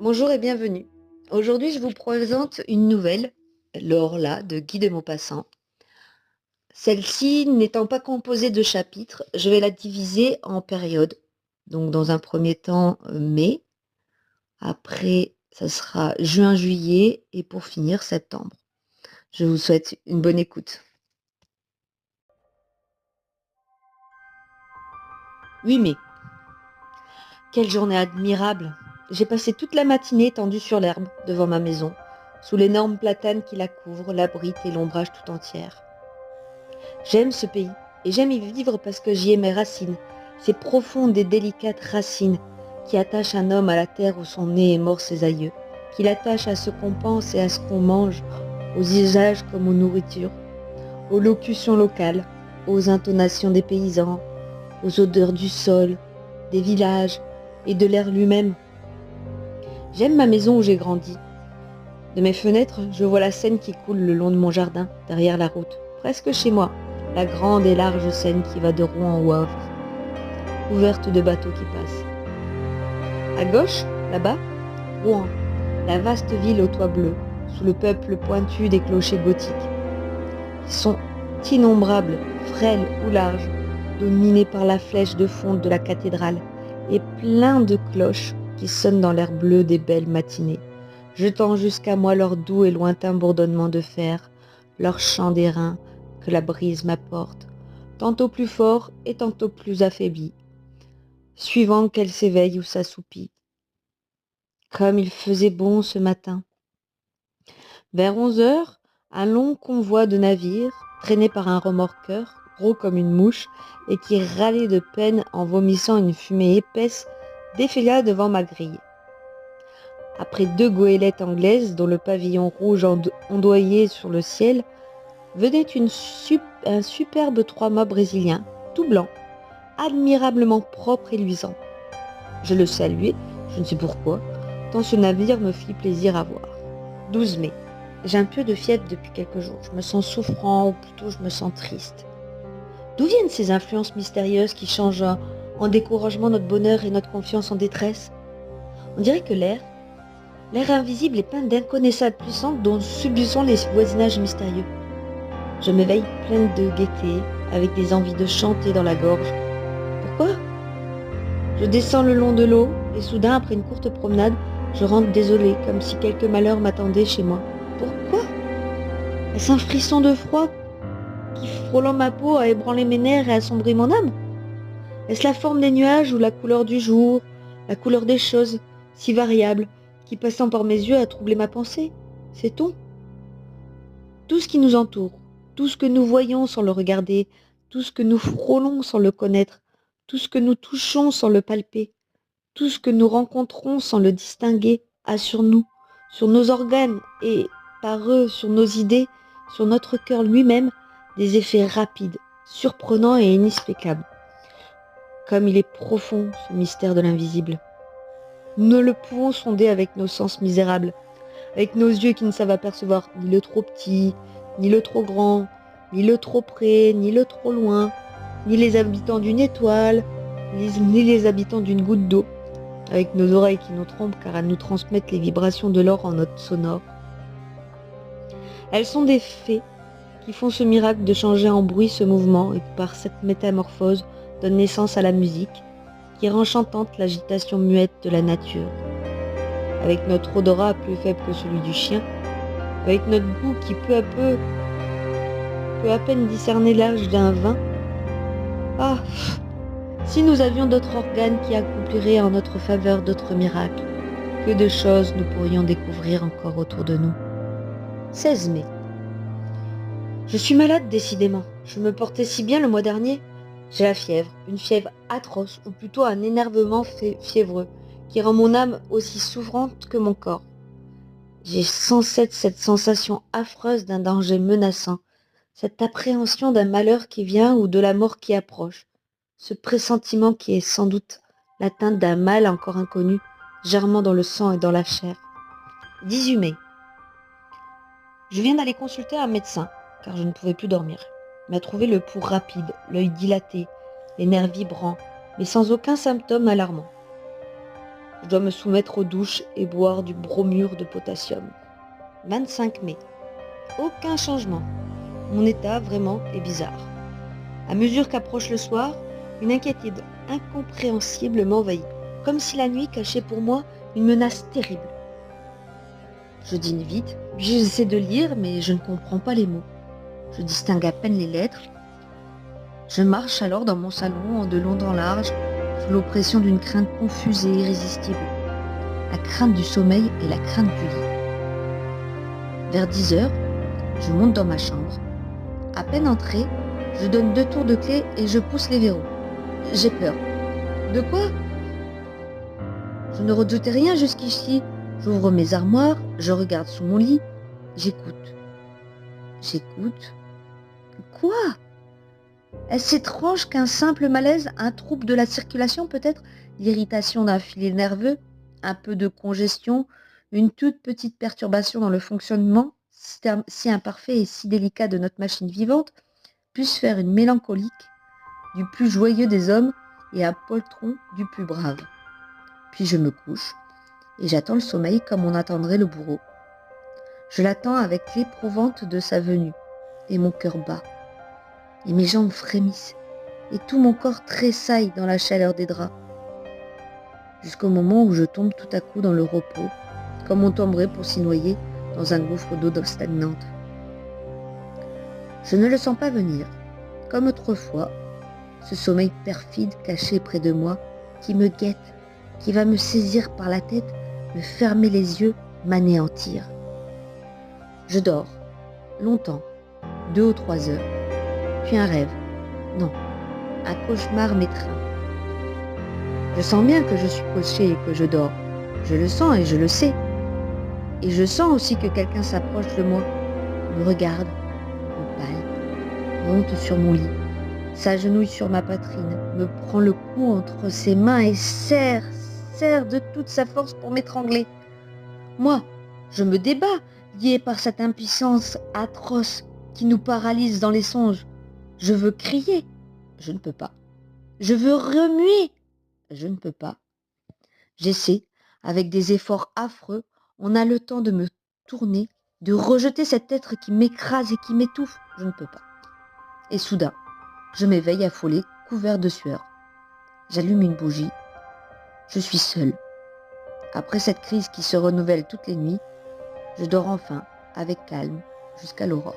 Bonjour et bienvenue. Aujourd'hui, je vous présente une nouvelle, l'Orla de Guy de Maupassant. Celle-ci n'étant pas composée de chapitres, je vais la diviser en périodes. Donc, dans un premier temps, mai, après, ça sera juin-juillet et pour finir, septembre. Je vous souhaite une bonne écoute. 8 mai. Quelle journée admirable! J'ai passé toute la matinée étendue sur l'herbe devant ma maison, sous l'énorme platane qui la couvre, l'abrite et l'ombrage tout entière. J'aime ce pays et j'aime y vivre parce que j'y ai mes racines, ces profondes et délicates racines qui attachent un homme à la terre où sont nés et morts ses aïeux, qui l'attachent à ce qu'on pense et à ce qu'on mange, aux usages comme aux nourritures, aux locutions locales, aux intonations des paysans, aux odeurs du sol, des villages et de l'air lui-même. J'aime ma maison où j'ai grandi. De mes fenêtres, je vois la Seine qui coule le long de mon jardin, derrière la route, presque chez moi, la grande et large Seine qui va de Rouen au Havre, couverte de bateaux qui passent. À gauche, là-bas, Rouen, la vaste ville aux toits bleus, sous le peuple pointu des clochers gothiques, qui sont innombrables, frêles ou larges, dominés par la flèche de fonte de la cathédrale, et pleins de cloches qui sonnent dans l'air bleu des belles matinées, jetant jusqu'à moi leur doux et lointain bourdonnement de fer, leur chant d'airain que la brise m'apporte, tantôt plus fort et tantôt plus affaibli, suivant qu'elle s'éveille ou s'assoupit. Comme il faisait bon ce matin. Vers 11 heures, un long convoi de navires, traîné par un remorqueur, gros comme une mouche, et qui râlait de peine en vomissant une fumée épaisse, défila devant ma grille. Après 2 goélettes anglaises dont le pavillon rouge ondoyait sur le ciel, venait un superbe 3-mâts brésilien, tout blanc, admirablement propre et luisant. Je le saluai, je ne sais pourquoi, tant ce navire me fit plaisir à voir. 12 mai. J'ai un peu de fièvre depuis quelques jours. Je me sens souffrant, ou plutôt je me sens triste. D'où viennent ces influences mystérieuses qui changent en découragement notre bonheur et notre confiance en détresse? On dirait que l'air invisible est plein d'inconnaissables puissances dont subissons les voisinages mystérieux. Je m'éveille pleine de gaieté, avec des envies de chanter dans la gorge. Pourquoi? Je descends le long de l'eau et soudain, après une courte promenade, je rentre désolée, comme si quelque malheur m'attendait chez moi. Pourquoi? Est-ce un frisson de froid qui, frôlant ma peau, a ébranlé mes nerfs et assombri mon âme? Est-ce la forme des nuages ou la couleur du jour, la couleur des choses, si variables, qui, passant par mes yeux, a troublé ma pensée? Sait-on? Tout ce qui nous entoure, tout ce que nous voyons sans le regarder, tout ce que nous frôlons sans le connaître, tout ce que nous touchons sans le palper, tout ce que nous rencontrons sans le distinguer, a sur nous, sur nos organes et, par eux, sur nos idées, sur notre cœur lui-même, des effets rapides, surprenants et inexplicables. Comme il est profond, ce mystère de l'invisible. Nous ne le pouvons sonder avec nos sens misérables, avec nos yeux qui ne savent apercevoir ni le trop petit, ni le trop grand, ni le trop près, ni le trop loin, ni les habitants d'une étoile, ni les habitants d'une goutte d'eau, avec nos oreilles qui nous trompent car elles nous transmettent les vibrations de l'or en notes sonores. Elles sont des fées qui font ce miracle de changer en bruit ce mouvement et qui, par cette métamorphose, donnent naissance à la musique, qui rend chantante l'agitation muette de la nature. Avec notre odorat plus faible que celui du chien, avec notre goût qui peu à peine discerner l'âge d'un vin. Ah, si nous avions d'autres organes qui accompliraient en notre faveur d'autres miracles, que de choses nous pourrions découvrir encore autour de nous. 16 mai. Je suis malade décidément. Je me portais si bien le mois dernier. J'ai la fièvre, une fièvre atroce, ou plutôt un énervement fiévreux, qui rend mon âme aussi souffrante que mon corps. J'ai sans cesse cette sensation affreuse d'un danger menaçant, cette appréhension d'un malheur qui vient ou de la mort qui approche, ce pressentiment qui est sans doute l'atteinte d'un mal encore inconnu, germant dans le sang et dans la chair. 18 mai. Je viens d'aller consulter un médecin, car je ne pouvais plus dormir. Il m'a trouvé le pouls rapide, l'œil dilaté, les nerfs vibrants, mais sans aucun symptôme alarmant. Je dois me soumettre aux douches et boire du bromure de potassium. 25 mai. Aucun changement. Mon état, vraiment, est bizarre. À mesure qu'approche le soir, une inquiétude incompréhensible m'envahit, comme si la nuit cachait pour moi une menace terrible. Je dîne vite, j'essaie de lire, mais je ne comprends pas les mots. Je distingue à peine les lettres. Je marche alors dans mon salon en de long en large, sous l'oppression d'une crainte confuse et irrésistible. La crainte du sommeil et la crainte du lit. Vers 10 heures, je monte dans ma chambre. À peine entrée, je donne 2 tours de clé et je pousse les verrous. J'ai peur. De quoi? Je ne redoutais rien jusqu'ici. J'ouvre mes armoires, je regarde sous mon lit, j'écoute. J'écoute. Quoi? Est-ce étrange qu'un simple malaise, un trouble de la circulation peut-être, l'irritation d'un filet nerveux, un peu de congestion, une toute petite perturbation dans le fonctionnement si imparfait et si délicat de notre machine vivante, puisse faire une mélancolique du plus joyeux des hommes et un poltron du plus brave. Puis je me couche et j'attends le sommeil comme on attendrait le bourreau. Je l'attends avec l'éprouvante de sa venue et mon cœur bat. Et mes jambes frémissent, et tout mon corps tressaille dans la chaleur des draps, jusqu'au moment où je tombe tout à coup dans le repos, comme on tomberait pour s'y noyer dans un gouffre d'eau stagnante. Je ne le sens pas venir, comme autrefois, ce sommeil perfide caché près de moi, qui me guette, qui va me saisir par la tête, me fermer les yeux, m'anéantir. Je dors, longtemps, 2 ou 3 heures. Puis un rêve. Non, un cauchemar m'étreint. Je sens bien que je suis couché et que je dors. Je le sens et je le sais. Et je sens aussi que quelqu'un s'approche de moi, me regarde, me palpe, monte sur mon lit, s'agenouille sur ma poitrine, me prend le cou entre ses mains et serre de toute sa force pour m'étrangler. Moi, je me débats, lié par cette impuissance atroce qui nous paralyse dans les songes. Je veux crier, je ne peux pas. Je veux remuer, je ne peux pas. J'essaie, avec des efforts affreux, on a le temps de me tourner, de rejeter cet être qui m'écrase et qui m'étouffe, je ne peux pas. Et soudain, je m'éveille affolé, couvert de sueur. J'allume une bougie. Je suis seule. Après cette crise qui se renouvelle toutes les nuits, je dors enfin, avec calme, jusqu'à l'aurore.